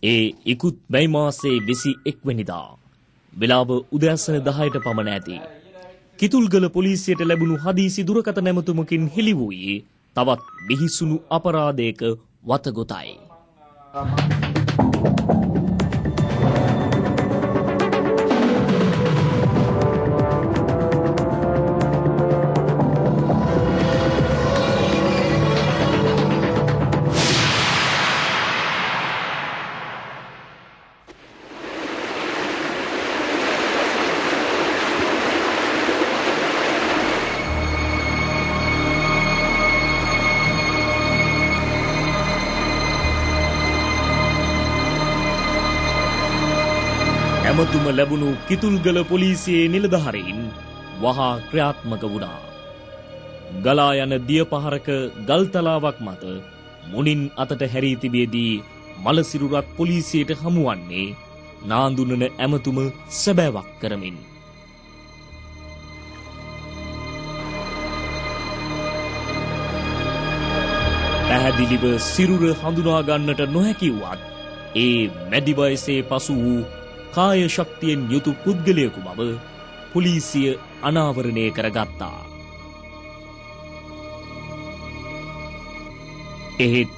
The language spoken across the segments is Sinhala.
ඒ ඉකුත් මැයි මාසයේ 21 වෙනිදා වෙලාව උදෑසන 10ට පමණ ඇති. කිතුල්ගල පොලිසියට ලැබුණු හදිසි දුරකථන ඇමතුමකින් හෙළි වූයේ තවත් බිහිසුණු අපරාධයක වතගොතයි. ඇමතුම ලැබුණු කිතුල්ගල පොලිසියේ නිලධාරීන් වහා ක්‍රියාත්මක වුණා. ගලා යන දිය පහරක ගල්තලාවක් මත මුණින් අතට හැරී තිබියදී මලසිරුරත් පොලිසියට හමුවන්නේ නාඳුනන ඇමතුම සැබෑවක් කරමින්. පැහැදිලිව සිරුර හඳුනා ගන්නට නොහැකි වුවත් ඒ මැදි වයසේ පසු වූ කාය ශක්තියෙන් යුතු පුද්ගලයෙකු බව පොලිසිය අනාවරණය කරගත්තා. එහෙත්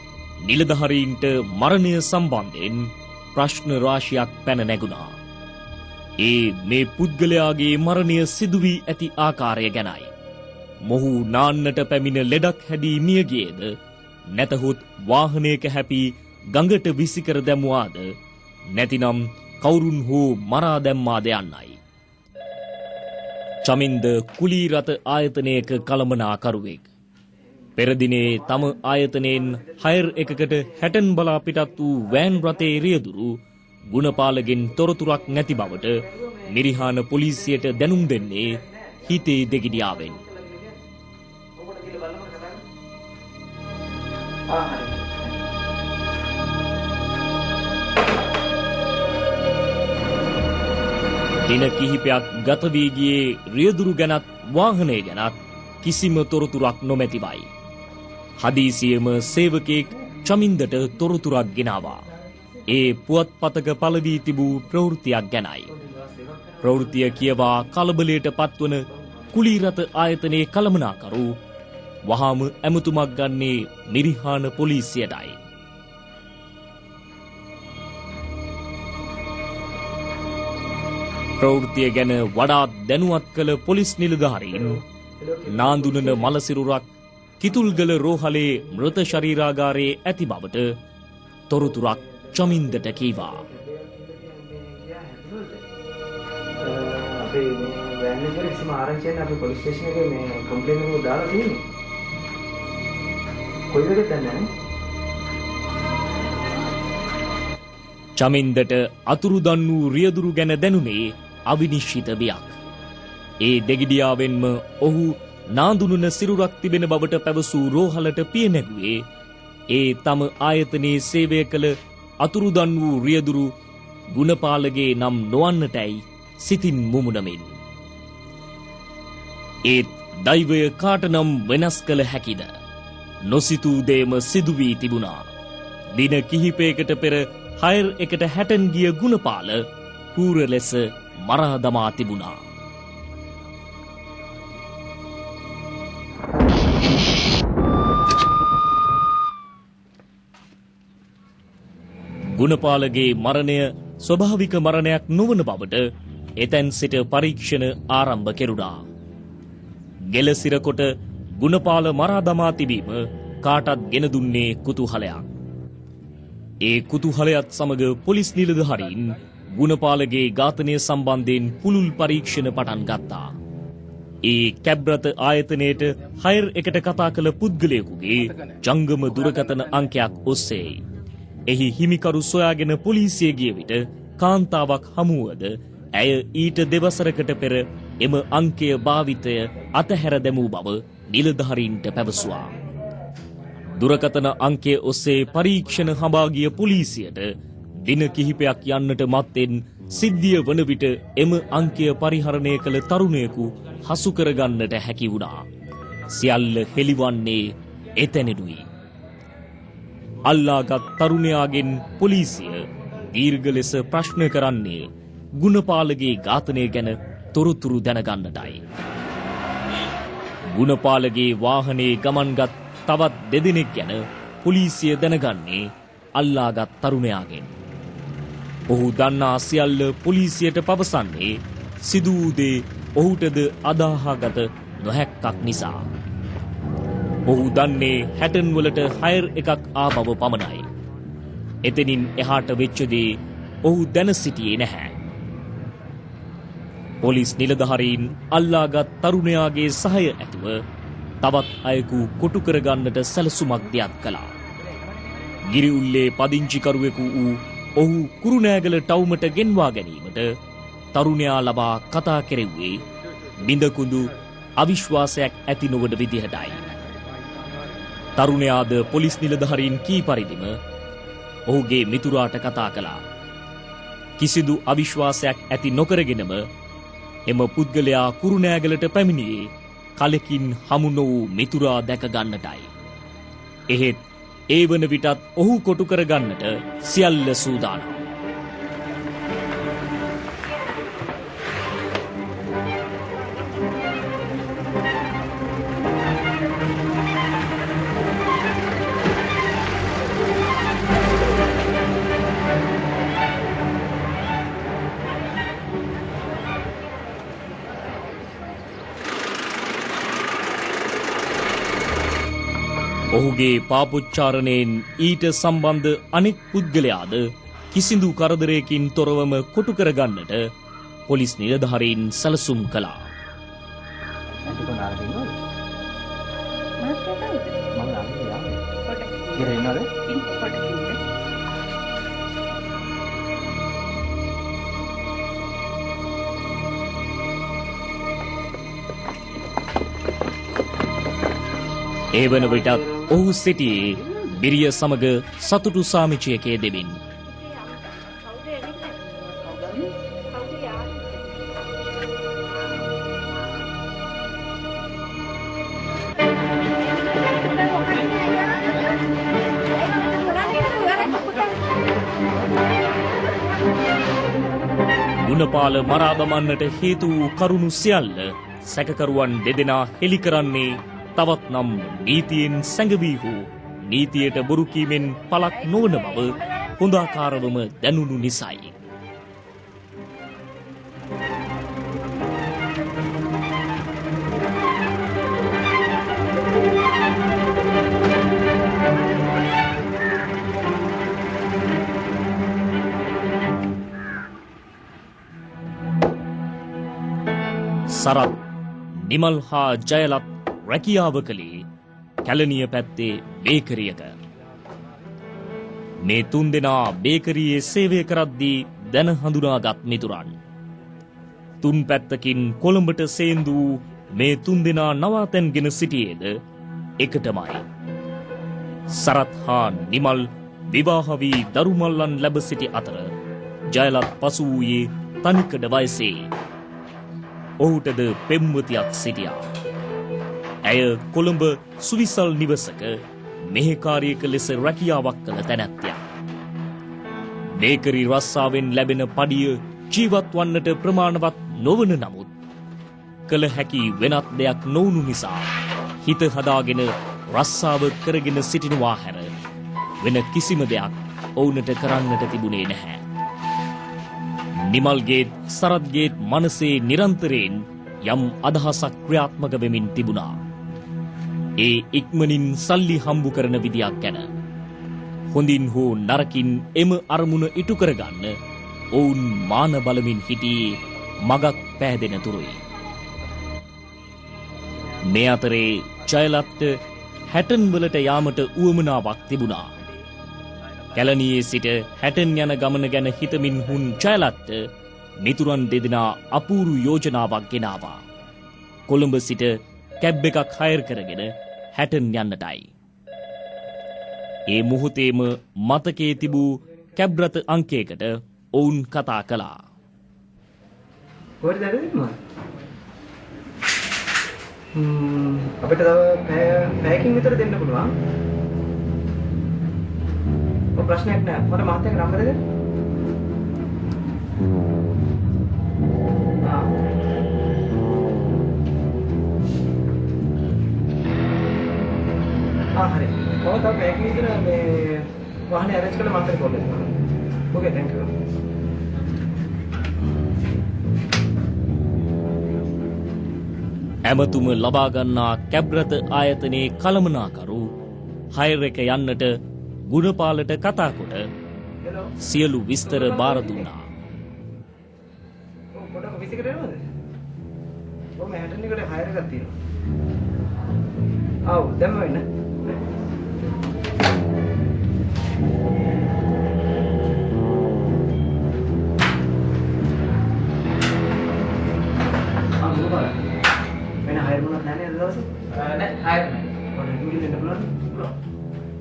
නිලධාරීන්ට මරණය සම්බන්ධයෙන් ප්‍රශ්න රාශියක් පැන නැගුණා. ඒ මේ පුද්ගලයාගේ මරණය සිදු වී ඇති ආකාරය ගැනයි. මොහු නාන්නට පැමිණ ලෙඩක් හැදී මිය ගියේද නැතහොත් වාහනයක හැපී ගඟට විසිකර දැමුවාද නැතිනම් කවුරුන් හෝ මරා දැම්මාද යන්නයි. චමින්ද කුලී රත ආයතනයක කළමනාකරුවෙක්. පෙර දිනේ තම ආයතනයෙන් හයර් එකකට හැටන් බලා පිටත් වූ වෑන් රථයේ රියදුරු ගුණපාලගෙන් තොරතුරක් නැති බවට මිරිහාන පොලිසියට දැනුම් දෙන්නේ හිතේ දෙගිඩියාවෙන්. දින කිහිපයක් ගත වී ගියේ රියදුරු ගැනත් වාහනය ගැනත් කිසිම තොරතුරක් නොමැතිවයි. හදිසියෙම සේවකයෙක් චමින්දට තොරතුරක් ගෙනාවා. ඒ පුවත්පතක පළ වී තිබූ ප්‍රවෘත්තියක් ගැනයි. ප්‍රවෘත්තිය කියවා කලබලයට පත්වන කුලීරත ආයතනයේ කළමනාකරු වහාම ඇමතුමක් ගන්නේ මිරිහාන පොලිසියටයි. ප්‍රවෘත්තිය ගැන වඩාත් දැනුවත් කළ පොලිස් නිලධාරීන් නාඳුනන මලසිරුරක් කිතුල්ගල රෝහලේ මෘත ශරීරාගාරයේ ඇති බවට තොරතුරක් චමින්දට කීවා. අපේ වෑන් එකේ කිසිම ආරංචියක් නැහැ. අපි පොලිස් ස්ටේෂන් එකේ මේ කම්ප්ලේන්ට් එක දාලා තියෙන්නේ. කොයිදද දන්නේ? චමින්දට අතුරුදන් වූ රියදුරු ගැන දැනුනේ අවිනිශ්චිත බියක්. ඒ දෙගිඩියාවෙන්ම ඔහු නාඳුනන සිරුරක් තිබෙන බවට පැවසූ රෝහලට පිය නැගුවේ ඒ තම ආයතනයේ සේවය කළ අතුරුදන් වූ රියදුරු ගුණපාලගේ නම් නොවන්නටයි සිතින් මුමුණමින්. ඒත් දෛවය කාටනම් වෙනස් කළ හැකිද? නොසිතූ දේම සිදු වී තිබුණා. දින කිහිපයකට පෙර හයර් එකට හැටන් ගිය ගුණපාල හූර ලෙස මරා දමා තිබුණා. ගුණපාලගේ මරණය ස්වභාවික මරණයක් නොවන බවට එතැන් සිට පරීක්ෂණ ආරම්භ කෙරුණා. ගෙලසිරකොට ගුණපාල මරා දමා තිබීම කාටත් ගෙන දුන්නේ කුතුහලයක්. ඒ කුතුහලයත් සමග පොලිස් නිලධාරීන් ගුණපාලගේ ඝාතනය සම්බන්ධයෙන් පුළුල් පරීක්ෂණ පටන් ගත්තා. ඒ කැබ්රත ආයතනයේට හයර් එකට කතා කළ පුද්ගලයෙකුගේ ජංගම දුරකථන අංකයක් ඔස්සේ එහි හිමිකරු සොයාගෙන පොලිසිය ගිය විට කාන්තාවක් හමුවද ඇය ඊට දෙවසරකට පෙර එම අංකය භාවිතය අතහැර දැමූ බව නිලධාරීන්ට පැවසුවා. දුරකථන අංකය ඔස්සේ පරීක්ෂණ හඹා ගිය පොලිසියට දින කිහිපයක් යන්නට මත්තෙන් සිද්ධිය වන විට එම අංකය පරිහරණය කළ තරුණයෙකු හසු කරගන්නට හැකි වුණා. සියල්ල හෙළිවන්නේ එතැනෙනුයි. අල්ලාගත් තරුණයාගෙන් පොලිසිය දීර්ඝ ලෙස ප්‍රශ්න කරන්නේ ගුණපාලගේ ඝාතනය ගැන තොරතුරු දැනගන්නටයි. ගුණපාලගේ වාහනේ ගමන්ගත් තවත් දෙදෙනෙක් ගැන පොලිසිය දැනගන්නේ අල්ලාගත් තරුණයාගෙන්. ඔහු දන්නා සියල්ල පොලිසියට පවසන්නේ සිදු වූ දේ ඔහුටද අදාහාගත නොහැක්කක් නිසා. ඔහු දන්නේ හැටන් වලට හයර් එකක් ආපව පමණයි. එතනින් එහාට වෙච්ච දේ ඔහු දැන සිටියේ නැහැ. පොලිස් නිලධාරීන් අල්ලාගත් තරුණයාගේ සහාය ඇතුව තවත් අයෙකු කොටු කරගන්නට සැලසුමක් දියත් කළා. ගිරිඋල්ලේ පදිංචිකරුවෙකු වූ ඔහු කුරුණෑගල ටවුමට ගෙන්වා ගැනීමට තරුණයා ලබා කතා කෙරෙව්වේ බිඳකුඳු අවිශ්වාසයක් ඇති නොවන විදිහටයි. තරුණයාද පොලිස් නිලධාරීන් කී පරිදිම ඔහුගේ මිතුරාට කතා කළා. කිසිදු අවිශ්වාසයක් ඇති නොකරගෙනම එම පුද්ගලයා කුරුණෑගලට පැමිණියේ කලකින් හමු නො වූ මිතුරා දැක ගන්නටයි. එහෙත් ඒ වන විටත් ඔහු කොටු කරගන්නට සියල්ල සූදානම්. ඔහුගේ පාපොච්චාරණයෙන් ඊට සම්බන්ධ අනෙක් පුද්ගලයාද කිසිදු කරදරයකින් තොරවම කොටු කරගන්නට පොලිස් නිලධාරීන් සැලසුම් කළා. ඒ වන විටත් ඔහු සිටියේ බිරිය සමග සතුටු සාමිචයකේ දෙමින්. ගුණපාල මරා දමන්නට හේතු වූ කරුණු සියල්ල සැකකරුවන් දෙදෙනා හෙළි කරන්නේ තවත් නම් නීතියෙන් සැඟවී හෝ නීතියට බොරු කීමෙන් පළක් නොවන බව හොඳාකාරවම දැනුණු නිසායි. සරත්, නිමල් හා ජයලත් රැකියාව කළේ කැලණිය පැත්තේ බේකරියක. මේ තුන්දෙනා බේකරියේ සේවය කරද්දී දැන හඳුනාගත් මිතුරන්. තුන් පැත්තකින් කොළඹට සේන්දු වූ මේ තුන්දෙනා නවාතැන්ගෙන සිටියේද එකටමයි. සරත් හා නිමල් විවාහ වී දරුමල්ලන් ලැබ සිටි අතර ජයලත් පසු වූයේ තනිකඩ වයසේ. ඔහුටද පෙම්වතියක් සිටියා. ඇය කොළඹ සුවිසල් නිවසක මෙහෙකාරියක ලෙස රැකියාවක් කළ තැනැත්තියක්. බේකරි රස්සාවෙන් ලැබෙන පඩිය ජීවත් වන්නට ප්‍රමාණවත් නොවන නමුත් කළ හැකි වෙනත් දෙයක් නොවුණු නිසා හිත හදාගෙන රස්සාව කරගෙන සිටිනවා හැර වෙන කිසිම දෙයක් ඔවුනට කරන්නට තිබුණේ නැහැ. නිමල්ගේත් සරත්ගේත් මනසේ නිරන්තරයෙන් යම් අදහසක් ක්‍රියාත්මක වෙමින් තිබුණා. ඒ ඉක්මනින් සල්ලි හම්බු කරන විදියක් ගැන. හොඳින් හෝ නරකින් එම අරමුණ ඉටු කරගන්න ඔවුන් මාන බලමින් හිටියේ මගක් පෑදෙන තුරුයි. මේ අතරේ ජයලත්ට හැටන් වලට යාමට උවමනාවක් තිබුණා. කැලණියේ සිට හැටන් යන ගමන ගැන හිතමින් හුන් ජයලත්ට මිතුරන් දෙදෙනා අපූරු යෝජනාවක් ගෙනාවා. කොළඹ සිට කැබ් එකක් හයර් කරගෙන හැටන් යන්නටයි. ඒ මොහොතේම මතකයේ තිබූ කැබ් රථ අංකයකට ඔවුන් කතා කළා. කොහෙද දැනෙන්නේ? අපිට තව පැයකින් විතර දෙන්න පුළුවන්. ඔය ප්‍රශ්නයක් නෑ. මට මහත්තයාගේ නම්බර දෙන්න. හරි. කොහොමද අපි ඒක විතර මේ වාහනේ අරේන්ජ් කරලා මම කෝල් එකක් කරනවා. ඕකේ thank you. ඇමතුම ලබා ගන්නා කැබ්රත ආයතනයේ කළමනාකරු හයර් එක යන්නට ගුණපාලට කතා කොට සියලු විස්තර බාර දුන්නා. පොඩක් විසිකට එනවද? ඔව් මම හැටන් එකට හයර් එකක් තියෙනවා. ආව් දැම්ම වෙන්න. වෙන හයර් මොනවද නැහැ නේද දවසේ? නැහැ හයර් නැහැ. පොඩ්ඩක් ඩියුටි දෙන්න පුළුවන්ද? පුළුවන්.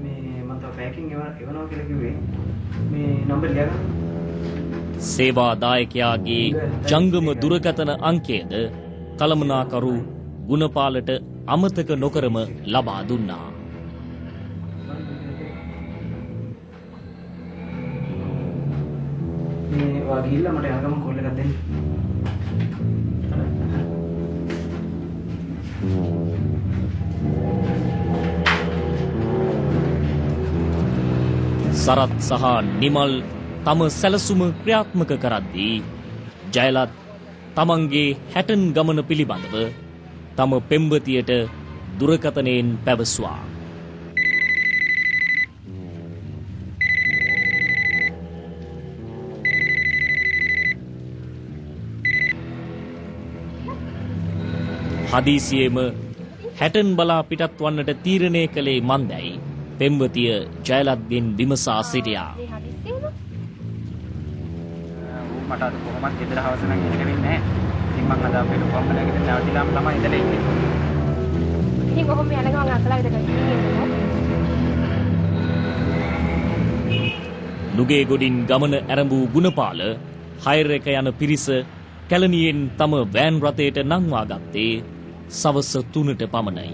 මේ මම තව පැකින් එවනවා කියලා කිව්වේ. මේ නම්බර් ලියගන්න. සේවා දායකයාගේ ජංගම දුරකථන අංකයද කළමනාකරු ගුණපාලට අමතක නොකරම ලබා දුන්නා. මේ වා ගිහිල්ලා මට යනගම කෝල් එකක් දෙන්න. සරත් සහ නිමල් තම සැලසුම ක්‍රියාත්මක කරද්දී ජයලත් තමන්ගේ හැටන් ගමන පිළිබඳව තම පෙම්වතියට දුරකථනයෙන් පැවසුවා. හදිසියේම හැටන් බලා පිටත් වන්නට තීරණය කළේ මන්දැයි පෙම්වතිය ජයලත්ගෙන් විමසා සිටියා. මට අද කොහොමද ගෙදර හවස නම් එන්න වෙන්නේ නැහැ. ඉතින් මම අද අපේ ලොකු අම්මලා ගෙදර නැවතිලාම තමයි ඉඳලා ඉන්නේ. ඉතින් කොහොම යන ගමන් අසලා ගෙදර ගිහින් නුගේ ගොඩින් ගමන ඇරඹූ ගුණපාල හයර් එක යන පිරිස කැලණියෙන් තම වෑන් රථයට නංවා ගත්තේ සවස 3ට පමණයි.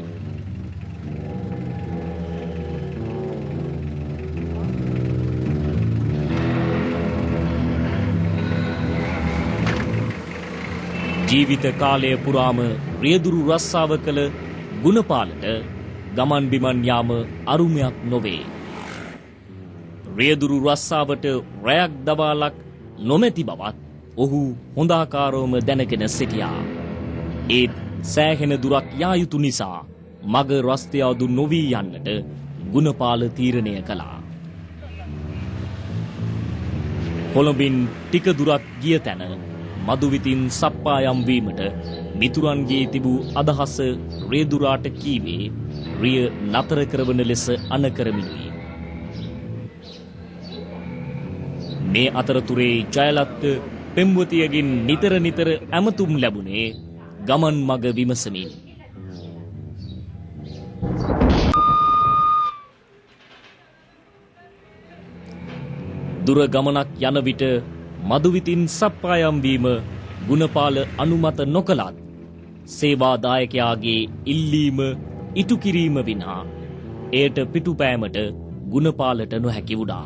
ජීවිත කාලය පුරාම රියදුරු රස්සාව කළ ගුණපාලට ගමන් බිමන් යාම අරුමයක් නොවේ. රියදුරු රස්සාවට රැයක් දවාලක් නොමැති බවත් ඔහු හොඳාකාරවම දැනගෙන සිටියා. ඒත් සෑහෙන දුරක් යා යුතු නිසා මග රස්තියාදු නොවී යන්නට ගුණපාල තීරණය කළා. කොළඹින් ටික දුරක් ගිය තැන මදුවිතින් සප්පායම් වීමට මිතුරන්ගේ තිබූ අදහස රේදුරාට කීවේ රිය නතර කරවන ලෙස අනකරමිනුයි. මේ අතරතුරේ ජයලත් පෙම්වතියගෙන් නිතර නිතර ඇමතුම් ලැබුණේ ගමන් මග විමසමින්. දුර ගමනක් යන විට මදුවිතින් සප්පායම් වීම ගුණපාල අනුමත නොකළත් සේවාදායකයාගේ ඉල්ලීම ඉටු කිරීම විනා එයට පිටුපෑමට ගුණපාලට නොහැකි වුණා.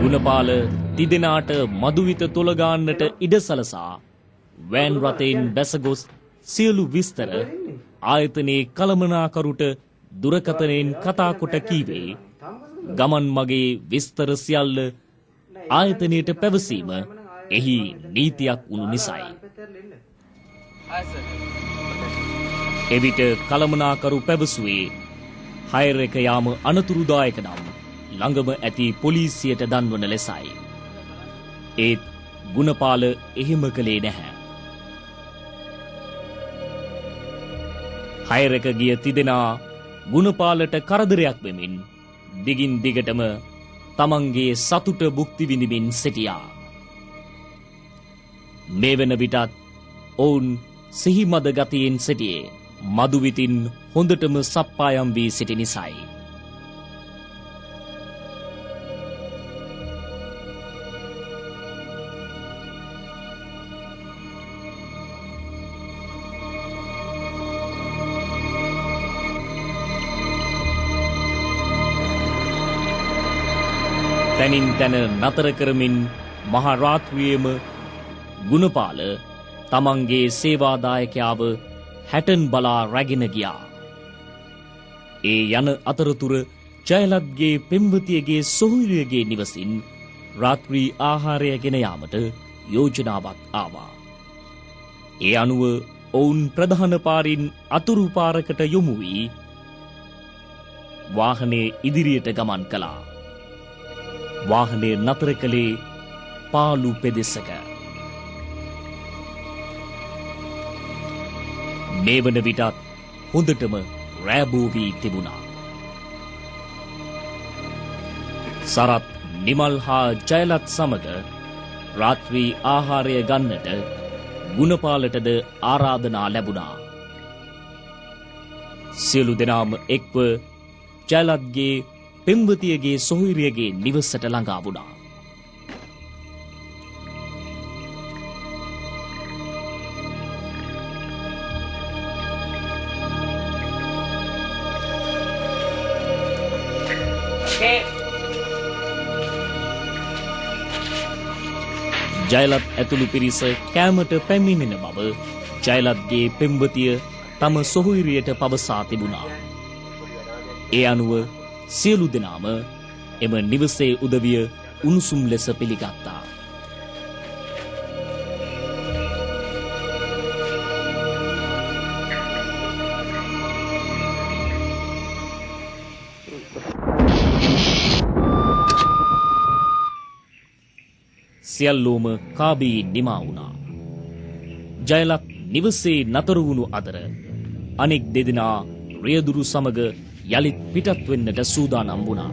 ගුණපාල තිදෙනාට මදුවිත තොලගාන්නට ඉඩ සලසා වෑන් රථයෙන් බැසගොස් සියලු විස්තර ආයතනයේ කළමනාකරුට දුරකථනයෙන් කතා කොට කීවේ ගමන් මගේ විස්තර සියල්ල ආයතනයට පැවසීම එහි නීතියක් වුණු නිසායි. එවිට කළමනාකරු පැවසුවේ හයර් එක යාම අනතුරුදායක නම් ළඟම ඇති පොලිසියට දන්වන ලෙසයි. ඒත් ගුණපාල එහෙම කළේ නැහැ. හයර් එක ගිය තිදෙනා ගුණපාලට කරදරයක් වෙමින් දිගින් දිගටම තමන්ගේ සතුට භුක්ති විඳිමින් සිටියා. මේ වන විටත් ඔවුන් සිහිමද ගතියෙන් සිටියේ මදුවිතින් හොඳටම සප්පායම් වී සිටි නිසායි. තනින් තන නතර කරමින් මහ රාත්‍රියේම ගුණපාල තමන්ගේ සේවාදායකයාව හැටන් බලා රැගෙන ගියා. ඒ යන අතරතුර ජයලත්ගේ පෙම්වතියගේ සොහොයුරියගේ නිවසින් රාත්‍රී ආහාරය ගෙන යාමට යෝජනාවක් ආවා. ඒ අනුව ඔවුන් ප්‍රධාන පාරින් අතුරු පාරකට යොමු වී වාහනේ ඉදිරියට ගමන් කළා. වාහනේ නතර කළේ පාළු පෙදෙසක. මේ වන විටත් හොඳටම රෑබෝ වී තිබුණා. සරත් නිමල් හා ජයලත් සමග රාත්‍රී ආහාරය ගන්නට ගුණපාලටද ආරාධනා ලැබුණා. සියලු දෙනාම එක්ව ජයලත්ගේ පෙම්වතියගේ සොහොයුරියගේ නිවසට ළඟා වුණා. ජයලත් ඇතුළු පිරිස කෑමට පැමිණෙන බව ජයලත්ගේ පෙම්වතිය තම සොහොයුරියට පවසා තිබුණා. ඒ අනුව සියලු දෙනාම එම නිවසේ උදවිය උණුසුම් ලෙස පිළිගත්තා. සියල්ලෝම කාබී නිමා වුණා. ජයලත් නිවසේ නතර වුණු අතර අනෙක් දෙදෙනා රියදුරු සමග යළිත් පිටත් වෙන්නට සූදානම් වුණා.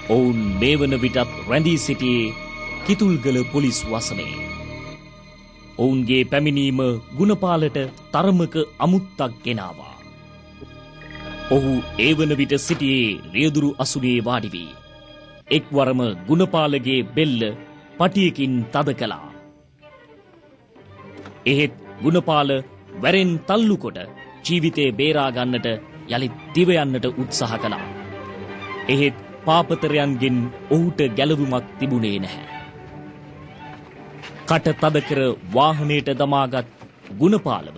ඔවුන් මේ වන විටත් රැඳී සිටියේ කිතුල්ගල පොලිස් වසමේ. ඔවුන්ගේ පැමිණීම ගුණපාලට තරමක අමුත්තක් ගෙනාවා. ඔහු ඒ වන විට සිටියේ රියදුරු අසුනේ වාඩි වී එක්වරම ගුණපාලගේ බෙල්ල පටියකින් තද කළා. එහෙත් ගුණපාල වැරෙන් තල්ලු කොට ජීවිතේ බේරා ගන්නට යලිත් දිව යන්නට උත්සාහ කළා. එහෙත් පාපතරයන්ගෙන් ඔහුට ගැලවුමක් තිබුණේ නැහැ. කට තද කර වාහනයට දමාගත් ගුණපාලව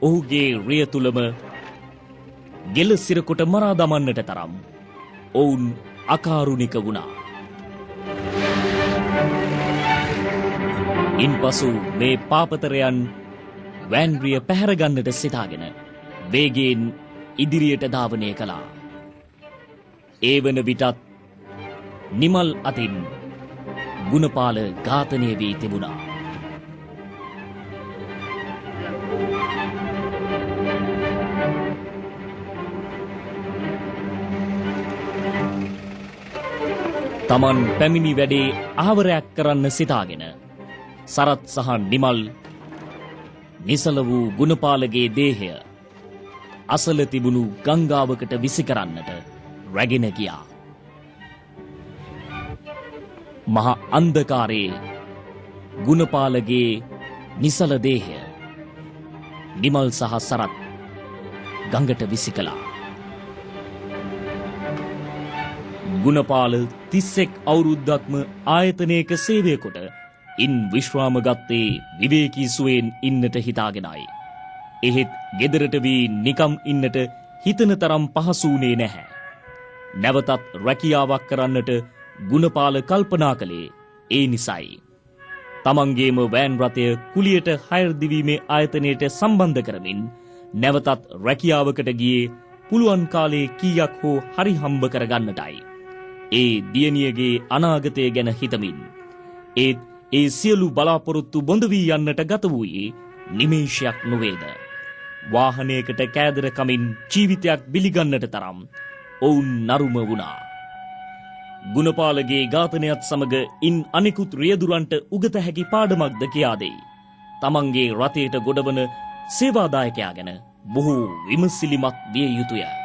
ඔහුගේ රිය තුලම ගෙල සිරකොට මරා දමන්නට තරම් ඔවුන් අකාරුණික වුණා. ඉන්පසු මේ පාපතරයන් වෑන්රිය පැහැරගන්නට සිතාගෙන වේගයෙන් ඉදිරියට ධාවනය කළා. ඒ වන විටත් නිමල් අතින් ගුණපාල ඝාතනය වී තිබුණා. තමන් පැමිණි වැඩේ ආවරයක් කරන්න සිතාගෙන සරත් සහ නිමල් නිසල වූ ගුණපාලගේ දේහය අසල තිබුණු ගංගාවකට විසි කරන්නට රැගෙන ගියා. මහ අන්ධකාරයේ ගුණපාලගේ නිසල දේහය නිමල් සහ සරත් ගඟට විසි කළා. ගුණපාල 31 අවුරුද්දක්ම ආයතනයක සේවය කොට ඉන් විශ්‍රාම ගත්තේ විවේකී සුවයෙන් ඉන්නට හිතාගෙනයි. එහෙත් ගෙදරට වී නිකම් ඉන්නට හිතන තරම් පහසු වුණේ නැහැ. නැවතත් රැකියාවක් කරන්නට ගුණපාල කල්පනා කළේ ඒ නිසයි. තමන්ගේම වෑන් රථය කුලියට හයර් දිවීමේ ආයතනයට සම්බන්ධ කරමින් නැවතත් රැකියාවකට ගියේ පුළුවන් කාලේ කීයක් හෝ හරි හම්බ කරගන්නටයි. ඒ දියණියගේ අනාගතය ගැන හිතමින් ඒත් ඒ සියලු බලාපොරොත්තු බොඳ වී යන්නට ගත වූයේ නිමේෂයක් නොවේද. වාහනයකට කෑදර කමින් ජීවිතයක් බිලිගන්නට තරම් ඔවුන් නරුම වුණා. ගුණපාලගේ ඝාතනයත් සමග ඉන් අනෙකුත් රියදුරන්ට උගත හැකි පාඩමක්ද කියා දෙයි. තමන්ගේ රථයට ගොඩවන සේවාදායකයා ගැන බොහෝ විමසිලිමත් විය යුතුය.